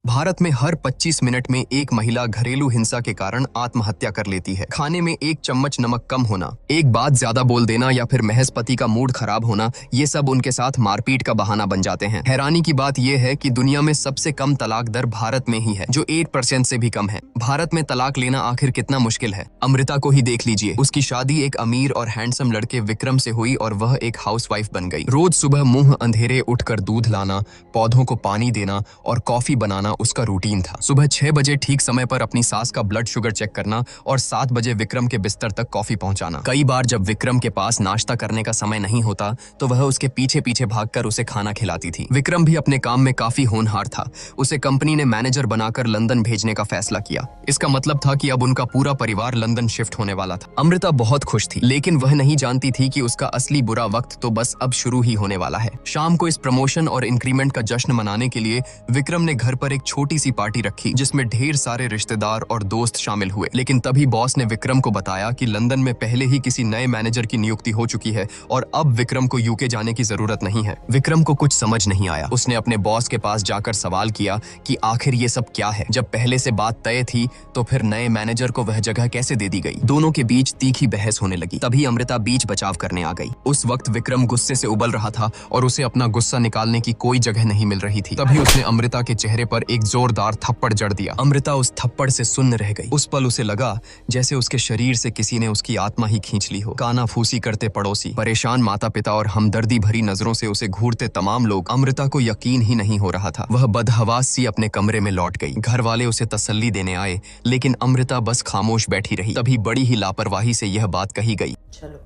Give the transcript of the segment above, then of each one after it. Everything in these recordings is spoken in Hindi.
भारत में हर 25 मिनट में एक महिला घरेलू हिंसा के कारण आत्महत्या कर लेती है। खाने में एक चम्मच नमक कम होना, एक बात ज्यादा बोल देना या फिर महज पति का मूड खराब होना, ये सब उनके साथ मारपीट का बहाना बन जाते हैं। हैरानी की बात यह है कि दुनिया में सबसे कम तलाक दर भारत में ही है, जो 8% से भी कम है। भारत में तलाक लेना आखिर कितना मुश्किल है? अमृता को ही देख लीजिए। उसकी शादी एक अमीर और हैंडसम लड़के विक्रम से हुई और वह एक हाउसवाइफ बन गई। रोज सुबह मुंह अंधेरे उठकर दूध लाना, पौधों को पानी देना और कॉफी बनाना उसका रूटीन था। सुबह 6 बजे ठीक समय पर अपनी सास का ब्लड शुगर चेक करना और 7 बजे विक्रम के बिस्तर तक कॉफी पहुंचाना। कई बार जब विक्रम के पास नाश्ता करने का समय नहीं होता तो वह उसके पीछे पीछे भागकर उसे खाना खिलाती थी। विक्रम भी अपने काम में काफी होनहार था। उसे कंपनी ने मैनेजर बनाकर लंदन भेजने का फैसला किया। इसका मतलब था कि अब उनका पूरा परिवार लंदन शिफ्ट होने वाला था। अमृता बहुत खुश थी, लेकिन वह नहीं जानती थी कि उसका असली बुरा वक्त तो बस अब शुरू ही होने वाला है। शाम को इस प्रमोशन और इंक्रीमेंट का जश्न मनाने के लिए विक्रम ने घर पर एक छोटी सी पार्टी रखी, जिसमें ढेर सारे रिश्तेदार और दोस्त शामिल हुए। लेकिन तभी बॉस ने विक्रम को बताया कि लंदन में पहले ही किसी नए मैनेजर की नियुक्ति हो चुकी है और अब विक्रम को यूके जाने की जरूरत नहीं है। विक्रम को कुछ समझ नहीं आया। उसने अपने बॉस के पास जाकर सवाल किया कि आखिर ये सब क्या है? जब पहले से बात तय थी तो फिर नए मैनेजर को वह जगह कैसे दे दी गई? दोनों के बीच तीखी बहस होने लगी। तभी अमृता बीच बचाव करने आ गई। उस वक्त विक्रम गुस्से से उबल रहा था और उसे अपना गुस्सा निकालने की कोई जगह नहीं मिल रही थी। तभी उसने अमृता के चेहरे पर एक जोरदार थप्पड़ जड़ दिया। अमृता उस थप्पड़ से सुन्न रह गई। उस पल उसे लगा जैसे उसके शरीर से किसी ने उसकी आत्मा ही खींच ली हो। कानाफूसी करते पड़ोसी, परेशान माता पिता और हमदर्दी भरी नजरों से उसे घूरते तमाम लोग। अमृता को यकीन ही नहीं हो रहा था। वह बदहवास सी अपने कमरे में लौट गई। घर वाले उसे तसल्ली देने आए, लेकिन अमृता बस खामोश बैठी रही। तभी बड़ी ही लापरवाही से यह बात कही गई, चलो,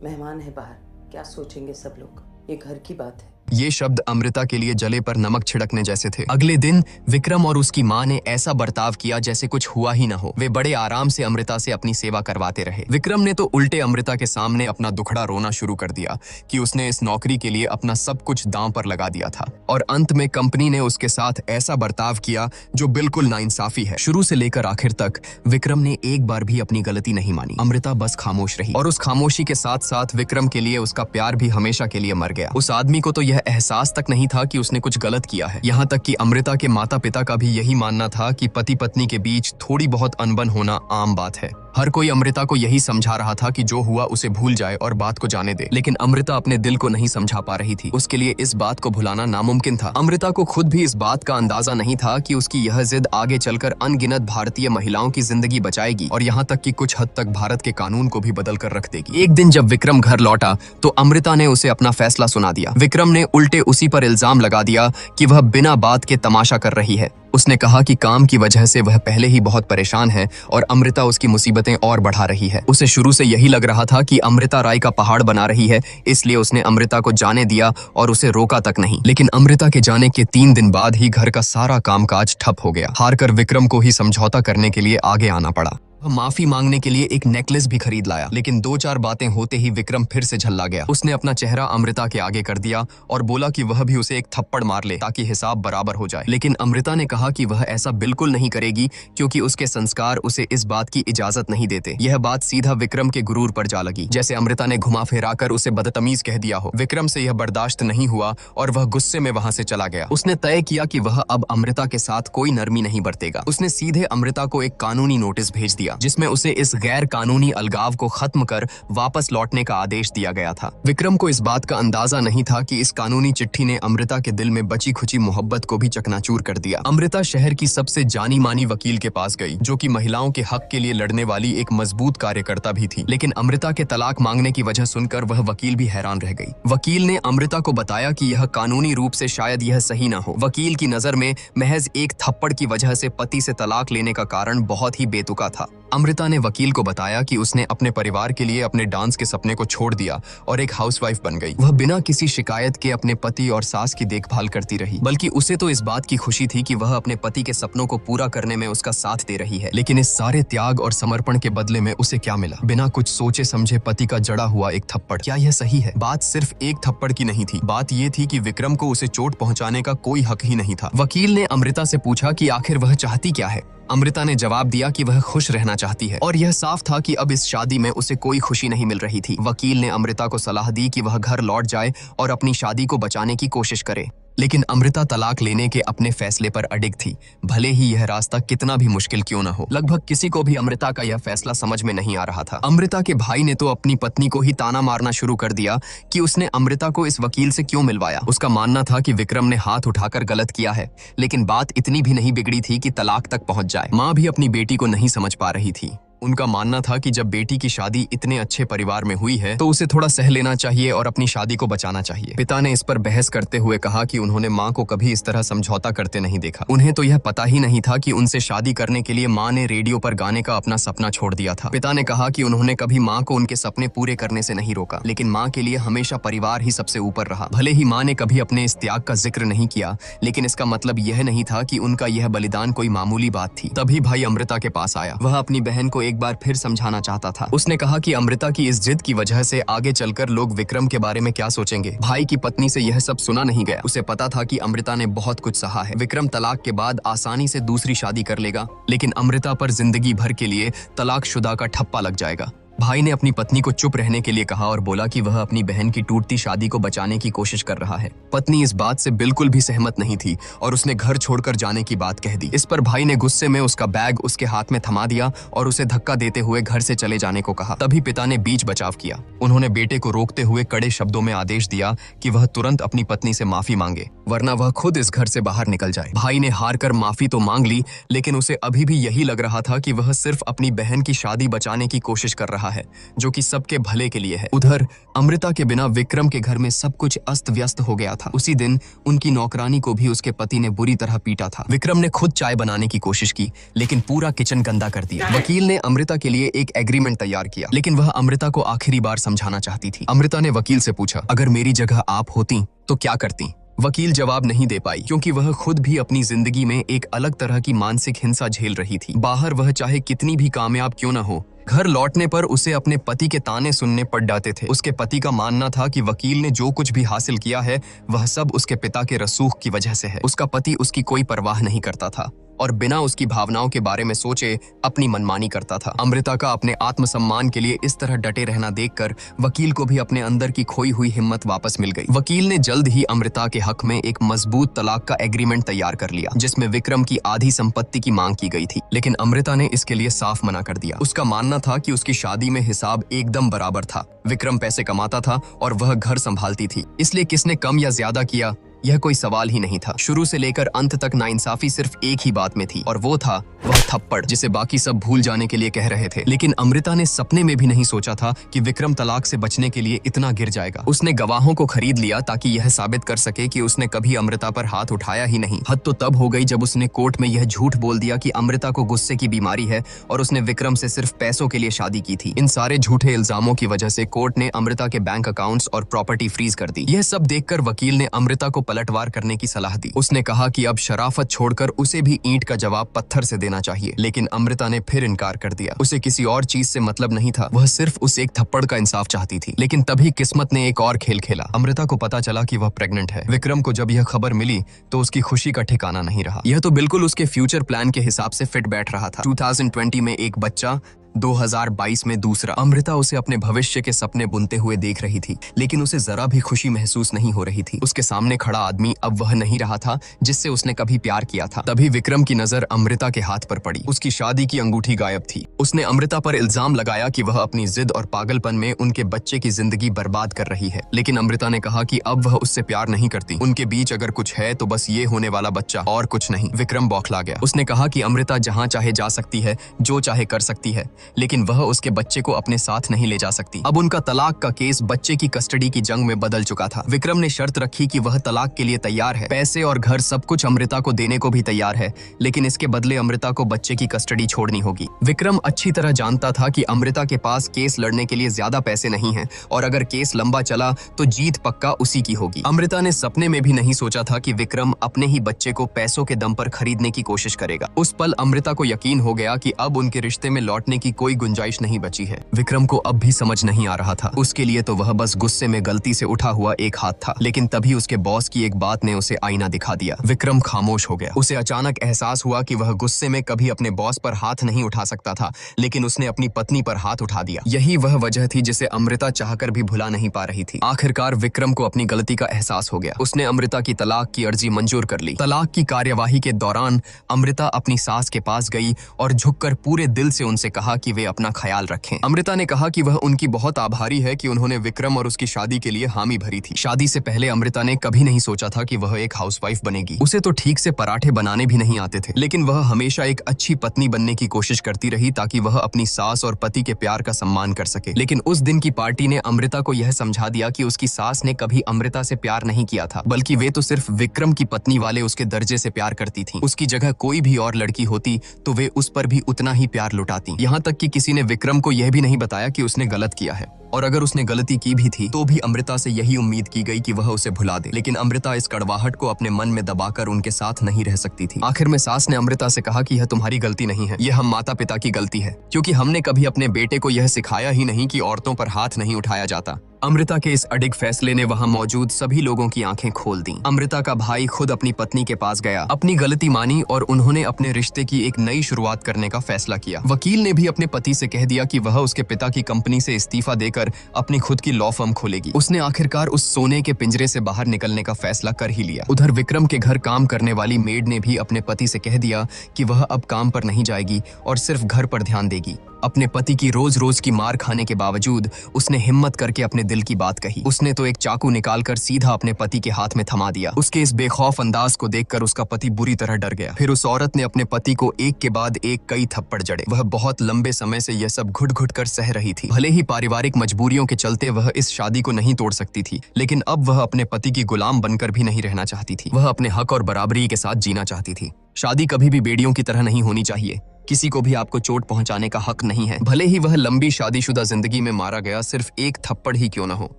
मेहमान है बाहर, क्या सोचेंगे सब लोग, ये घर की बात है। ये शब्द अमृता के लिए जले पर नमक छिड़कने जैसे थे। अगले दिन विक्रम और उसकी माँ ने ऐसा बर्ताव किया जैसे कुछ हुआ ही न हो। वे बड़े आराम से अमृता से अपनी सेवा करवाते रहे। विक्रम ने तो उल्टे अमृता के सामने अपना दुखड़ा रोना शुरू कर दिया कि उसने इस नौकरी के लिए अपना सब कुछ दांव पर लगा दिया था और अंत में कंपनी ने उसके साथ ऐसा बर्ताव किया जो बिल्कुल नाइंसाफी है। शुरू से लेकर आखिर तक विक्रम ने एक बार भी अपनी गलती नहीं मानी। अमृता बस खामोश रही और उस खामोशी के साथ साथ विक्रम के लिए उसका प्यार भी हमेशा के लिए मर गया। उस आदमी को तो यह एहसास तक नहीं था कि उसने कुछ गलत किया है। यहाँ तक कि अमृता के माता पिता का भी यही मानना था कि पति पत्नी के बीच थोड़ी बहुत अनबन होना आम बात है। हर कोई अमृता को यही समझा रहा था कि जो हुआ उसे भूल जाए और बात को जाने दे, लेकिन अमृता अपने दिल को नहीं समझा पा रही थी। उसके लिए इस बात को भुलाना नामुमकिन था। अमृता को खुद भी इस बात का अंदाजा नहीं था कि उसकी यह जिद आगे चलकर अनगिनत भारतीय महिलाओं की जिंदगी बचाएगी और यहाँ तक कि कुछ हद तक भारत के कानून को भी बदल कर रख देगी। एक दिन जब विक्रम घर लौटा तो अमृता ने उसे अपना फैसला सुना दिया। विक्रम ने उल्टे उसी पर इल्जाम लगा दिया कि वह बिना बात के तमाशा कर रही है। उसने कहा कि काम की वजह से वह पहले ही बहुत परेशान है और अमृता उसकी मुसीबतें और बढ़ा रही है। उसे शुरू से यही लग रहा था कि अमृता राय का पहाड़ बना रही है, इसलिए उसने अमृता को जाने दिया और उसे रोका तक नहीं। लेकिन अमृता के जाने के 3 दिन बाद ही घर का सारा कामकाज ठप हो गया। हारकर विक्रम को ही समझौता करने के लिए आगे आना पड़ा। वह माफी मांगने के लिए एक नेकलेस भी खरीद लाया, लेकिन 2-4 बातें होते ही विक्रम फिर से झल्ला गया। उसने अपना चेहरा अमृता के आगे कर दिया और बोला कि वह भी उसे एक थप्पड़ मार ले ताकि हिसाब बराबर हो जाए। लेकिन अमृता ने कहा कि वह ऐसा बिल्कुल नहीं करेगी क्योंकि उसके संस्कार उसे इस बात की इजाजत नहीं देते। यह बात सीधा विक्रम के गुरूर पर जा लगी, जैसे अमृता ने घुमा फिरा कर उसे बदतमीज कह दिया हो। विक्रम से यह बर्दाश्त नहीं हुआ और वह गुस्से में वहां से चला गया। उसने तय किया कि वह अब अमृता के साथ कोई नरमी नहीं बरतेगा। उसने सीधे अमृता को एक कानूनी नोटिस भेज दिया, जिसमें उसे इस गैर कानूनी अलगाव को खत्म कर वापस लौटने का आदेश दिया गया था। विक्रम को इस बात का अंदाजा नहीं था कि इस कानूनी चिट्ठी ने अमृता के दिल में बची खुची मोहब्बत को भी चकनाचूर कर दिया। अमृता शहर की सबसे जानी मानी वकील के पास गई, जो कि महिलाओं के हक के लिए लड़ने वाली एक मजबूत कार्यकर्ता भी थी। लेकिन अमृता के तलाक मांगने की वजह सुनकर वह वकील भी हैरान रह गई। वकील ने अमृता को बताया कि यह कानूनी रूप से शायद यह सही न हो। वकील की नजर में महज एक थप्पड़ की वजह से पति से तलाक लेने का कारण बहुत ही बेतुका था। अमृता ने वकील को बताया कि उसने अपने परिवार के लिए अपने डांस के सपने को छोड़ दिया और एक हाउसवाइफ बन गई। वह बिना किसी शिकायत के अपने पति और सास की देखभाल करती रही, बल्कि उसे तो इस बात की खुशी थी कि वह अपने पति के सपनों को पूरा करने में उसका साथ दे रही है। लेकिन इस सारे त्याग और समर्पण के बदले में उसे क्या मिला? बिना कुछ सोचे समझे पति का जड़ा हुआ एक थप्पड़। क्या यह सही है? बात सिर्फ एक थप्पड़ की नहीं थी। बात यह थी कि विक्रम को उसे चोट पहुंचाने का कोई हक ही नहीं था। वकील ने अमृता से पूछा कि आखिर वह चाहती क्या है। अमृता ने जवाब दिया कि वह खुश रहना चाहती है और यह साफ था कि अब इस शादी में उसे कोई खुशी नहीं मिल रही थी। वकील ने अमृता को सलाह दी कि वह घर लौट जाए और अपनी शादी को बचाने की कोशिश करे। लेकिन अमृता तलाक लेने के अपने फैसले पर अडिग थी, भले ही यह रास्ता कितना भी मुश्किल क्यों न हो। लगभग किसी को भी अमृता का यह फैसला समझ में नहीं आ रहा था। अमृता के भाई ने तो अपनी पत्नी को ही ताना मारना शुरू कर दिया कि उसने अमृता को इस वकील से क्यों मिलवाया। उसका मानना था कि विक्रम ने हाथ उठाकर गलत किया है, लेकिन बात इतनी भी नहीं बिगड़ी थी कि तलाक तक पहुंच जाए। माँ भी अपनी बेटी को नहीं समझ पा रही थी। उनका मानना था कि जब बेटी की शादी इतने अच्छे परिवार में हुई है तो उसे थोड़ा सह लेना चाहिए और अपनी शादी को बचाना चाहिए। पिता ने इस पर बहस करते हुए कहा कि उन्होंने माँ को कभी इस तरह समझौता करते नहीं देखा। उन्हें तो यह पता ही नहीं था कि उनसे शादी करने के लिए माँ ने रेडियो पर गाने का अपना सपना छोड़ दिया था। पिता ने कहा कि उन्होंने कभी माँ को उनके सपने पूरे करने से नहीं रोका, लेकिन माँ के लिए हमेशा परिवार ही सबसे ऊपर रहा। भले ही माँ ने कभी अपने इस त्याग का जिक्र नहीं किया, लेकिन इसका मतलब यह नहीं था कि उनका यह बलिदान कोई मामूली बात थी। तभी भाई अमृता के पास आया। वह अपनी बहन को एक बार फिर समझाना चाहता था। उसने कहा कि अमृता की इस जिद की वजह से आगे चलकर लोग विक्रम के बारे में क्या सोचेंगे। भाई की पत्नी से यह सब सुना नहीं गया। उसे पता था कि अमृता ने बहुत कुछ सहा है। विक्रम तलाक के बाद आसानी से दूसरी शादी कर लेगा, लेकिन अमृता पर जिंदगी भर के लिए तलाकशुदा का ठप्पा लग जाएगा। भाई ने अपनी पत्नी को चुप रहने के लिए कहा और बोला कि वह अपनी बहन की टूटती शादी को बचाने की कोशिश कर रहा है। पत्नी इस बात से बिल्कुल भी सहमत नहीं थी और उसने घर छोड़कर जाने की बात कह दी। इस पर भाई ने गुस्से में उसका बैग उसके हाथ में थमा दिया और उसे धक्का देते हुए घर से चले जाने को कहा। तभी पिता ने बीच बचाव किया। उन्होंने बेटे को रोकते हुए कड़े शब्दों में आदेश दिया कि वह तुरंत अपनी पत्नी से माफी मांगे, वरना वह खुद इस घर से बाहर निकल जाए। भाई ने हार कर माफी तो मांग ली, लेकिन उसे अभी भी यही लग रहा था कि वह सिर्फ अपनी बहन की शादी बचाने की कोशिश कर रहा है, जो कि सबके भले के लिए है। उधर अमृता के बिना विक्रम के घर में सब कुछ अस्त व्यस्त हो गया था। उसी दिन उनकी नौकरानी को भी उसके पति ने बुरी तरह पीटा था। विक्रम ने खुद चाय बनाने की कोशिश की, लेकिन पूरा किचन गंदा कर दिया। वकील ने अमृता के लिए एक एग्रीमेंट तैयार किया, लेकिन वह अमृता को आखिरी बार समझाना चाहती थी। अमृता ने वकील से पूछा, अगर मेरी जगह आप होती तो क्या करती? वकील जवाब नहीं दे पाई, क्योंकि वह खुद भी अपनी जिंदगी में एक अलग तरह की मानसिक हिंसा झेल रही थी। बाहर वह चाहे कितनी भी कामयाब क्यों न हो, घर लौटने पर उसे अपने पति के ताने सुनने पड़ जाते थे। उसके पति का मानना था कि वकील ने जो कुछ भी हासिल किया है वह सब उसके पिता के रसूख की वजह से है। उसका पति उसकी कोई परवाह नहीं करता था और बिना उसकी भावनाओं के बारे में सोचे अपनी मनमानी करता था। अमृता का अपने आत्मसम्मान के लिए इस तरह डटे रहना देखकर वकील को भी अपने अंदर की खोई हुई हिम्मत वापस मिल गई। वकील ने जल्द ही अमृता के हक में एक मजबूत तलाक का एग्रीमेंट तैयार कर लिया, जिसमें विक्रम की आधी संपत्ति की मांग की गई थी, लेकिन अमृता ने इसके लिए साफ मना कर दिया। उसका मानना था कि उसकी शादी में हिसाब एकदम बराबर था। विक्रम पैसे कमाता था और वह घर संभालती थी, इसलिए किसने कम या ज्यादा किया यह कोई सवाल ही नहीं था। शुरू से लेकर अंत तक नाइंसाफी सिर्फ एक ही बात में थी, और वो था वह थप्पड़, जिसे बाकी सब भूल जाने के लिए कह रहे थे। लेकिन अमृता ने सपने में भी नहीं सोचा था कि विक्रम तलाक से बचने के लिए इतना गिर जाएगा। उसने गवाहों को खरीद लिया ताकि यह साबित कर सके कि उसने कभी अमृता पर हाथ उठाया ही नहीं। हद तो तब हो गई जब उसने कोर्ट में यह झूठ बोल दिया कि अमृता को गुस्से की बीमारी है और उसने विक्रम से सिर्फ पैसों के लिए शादी की थी। इन सारे झूठे इल्जामों की वजह से कोर्ट ने अमृता के बैंक अकाउंट्स और प्रॉपर्टी फ्रीज कर दी। यह सब देखकर वकील ने अमृता को पलटवार करने की सलाह दी। उसने कहा कि अब शराफत छोड़कर उसे भी ईंट का जवाब पत्थर से देना चाहिए, लेकिन अमृता ने फिर इनकार कर दिया। उसे किसी और चीज से मतलब नहीं था, वह सिर्फ उस एक थप्पड़ का इंसाफ चाहती थी। लेकिन तभी किस्मत ने एक और खेल खेला। अमृता को पता चला कि वह प्रेग्नेंट है। विक्रम को जब यह खबर मिली तो उसकी खुशी का ठिकाना नहीं रहा। यह तो बिल्कुल उसके फ्यूचर प्लान के हिसाब से फिट बैठ रहा था। 2020 में एक बच्चा, 2022 में दूसरा। अमृता उसे अपने भविष्य के सपने बुनते हुए देख रही थी, लेकिन उसे जरा भी खुशी महसूस नहीं हो रही थी। उसके सामने खड़ा आदमी अब वह नहीं रहा था जिससे उसने कभी प्यार किया था। तभी विक्रम की नजर अमृता के हाथ पर पड़ी। उसकी शादी की अंगूठी गायब थी। उसने अमृता पर इल्जाम लगाया कि वह अपनी जिद और पागलपन में उनके बच्चे की जिंदगी बर्बाद कर रही है, लेकिन अमृता ने कहा कि अब वह उससे प्यार नहीं करती। उनके बीच अगर कुछ है तो बस ये होने वाला बच्चा, और कुछ नहीं। विक्रम बौखला गया। उसने कहा कि अमृता जहां चाहे जा सकती है, जो चाहे कर सकती है, लेकिन वह उसके बच्चे को अपने साथ नहीं ले जा सकती। अब उनका तलाक का केस बच्चे की कस्टडी की जंग में बदल चुका था। विक्रम ने शर्त रखी कि वह तलाक के लिए तैयार है, पैसे और घर सब कुछ अमृता को देने को भी तैयार है, लेकिन इसके बदले अमृता को बच्चे की कस्टडी छोड़नी होगी। विक्रम अच्छी तरह जानता था कि अमृता के पास केस लड़ने के लिए ज्यादा पैसे नहीं हैं, और अगर केस लंबा चला तो जीत पक्का उसी की होगी। अमृता ने सपने में भी नहीं सोचा था कि विक्रम अपने ही बच्चे को पैसों के दम पर खरीदने की कोशिश करेगा। उस पल अमृता को यकीन हो गया कि अब उनके रिश्ते में लौटने की कोई गुंजाइश नहीं बची है। विक्रम को अब भी समझ नहीं आ रहा था। उसके लिए तो वह बस गुस्से में गलती से उठा हुआ एक हाथ था, लेकिन तभी उसके बॉस की एक बात ने उसे आईना दिखा दिया। विक्रम खामोश हो गया। उसे अचानक एहसास हुआ कि वह गुस्से में कभी अपने बॉस पर हाथ नहीं उठा सकता था, लेकिन उसने अपनी पत्नी पर हाथ उठा दिया। यही वह वजह थी जिसे अमृता चाहकर भी भुला नहीं पा रही थी। आखिरकार विक्रम को अपनी गलती का एहसास हो गया। उसने अमृता की तलाक की अर्जी मंजूर कर ली। तलाक की कार्यवाही के दौरान अमृता अपनी सास के पास गई और झुककर पूरे दिल से उनसे कहा कि वे अपना ख्याल रखें। अमृता ने कहा कि वह उनकी बहुत आभारी है कि उन्होंने विक्रम और उसकी शादी के लिए हामी भरी थी। शादी से पहले अमृता ने कभी नहीं सोचा था कि वह एक हाउसवाइफ बनेगी। उसे तो ठीक से पराठे बनाने भी नहीं आते थे, लेकिन वह हमेशा एक अच्छी पत्नी बनने की कोशिश करती रही ताकि वह अपनी सास और पति के प्यार का सम्मान कर सके। लेकिन उस दिन की पार्टी ने अमृता को यह समझा दिया कि उसकी सास ने कभी अमृता से प्यार नहीं किया था, बल्कि वे तो सिर्फ विक्रम की पत्नी वाले उसके दर्जे से प्यार करती थी। उसकी जगह कोई भी और लड़की होती तो वे उस पर भी उतना ही प्यार लुटाती। यहाँ तक कि किसी ने विक्रम को यह भी नहीं बताया कि उसने गलत किया है, और अगर उसने गलती की भी थी तो भी अमृता से यही उम्मीद की गई कि वह उसे भुला दे। लेकिन अमृता इस कड़वाहट को अपने मन में दबाकर उनके साथ नहीं रह सकती थी। आखिर में सास ने अमृता से कहा कि यह तुम्हारी गलती नहीं है, यह हम माता पिता की गलती है, क्योंकि हमने कभी अपने बेटे को यह सिखाया ही नहीं कि औरतों पर हाथ नहीं उठाया जाता। अमृता के इस अडिग फैसले ने वहां मौजूद सभी लोगों की आंखें खोल दी। अमृता का भाई खुद अपनी पत्नी के पास गया, अपनी गलती मानी और उन्होंने अपने रिश्ते की एक नई शुरुआत करने का फैसला किया। वकील ने भी अपने पति से कह दिया कि वह उसके पिता की कंपनी से इस्तीफा देकर अपनी खुद की लॉ फर्म खोलेगी। उसने आखिरकार उस सोने के पिंजरे से बाहर निकलने का फैसला कर ही लिया। उधर विक्रम के घर काम करने वाली मेड ने भी अपने पति से कह दिया कि वह अब काम पर नहीं जाएगी और सिर्फ घर पर ध्यान देगी। अपने पति की रोज रोज की मार खाने के बावजूद उसने हिम्मत करके अपने दिल की बात कही। उसने तो एक चाकू निकालकर सीधा अपने पति के हाथ में थमा दिया। उसके इस बेखौफ अंदाज को देखकर उसका पति बुरी तरह डर गया। फिर उस औरत ने अपने पति को एक के बाद एक कई थप्पड़ जड़े। वह बहुत लंबे समय से यह सब घुट घुट कर सह रही थी। भले ही पारिवारिक मजबूरियों के चलते वह इस शादी को नहीं तोड़ सकती थी, लेकिन अब वह अपने पति की गुलाम बनकर भी नहीं रहना चाहती थी। वह अपने हक और बराबरी के साथ जीना चाहती थी। शादी कभी भी बेड़ियों की तरह नहीं होनी चाहिए। किसी को भी आपको चोट पहुंचाने का हक नहीं है, भले ही वह लंबी शादीशुदा जिंदगी में मारा गया सिर्फ एक थप्पड़ ही क्यों न हो।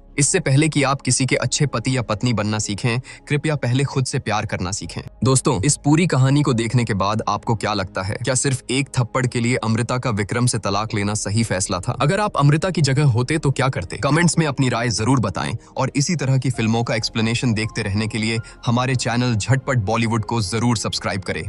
इससे पहले कि आप किसी के अच्छे पति या पत्नी बनना सीखें, कृपया पहले खुद से प्यार करना सीखें। दोस्तों, इस पूरी कहानी को देखने के बाद आपको क्या लगता है? क्या सिर्फ एक थप्पड़ के लिए अमृता का विक्रम से तलाक लेना सही फैसला था? अगर आप अमृता की जगह होते तो क्या करते? कमेंट्स में अपनी राय जरूर बताएं और इसी तरह की फिल्मों का एक्सप्लेनेशन देखते रहने के लिए हमारे चैनल झटपट बॉलीवुड को जरूर सब्सक्राइब करें।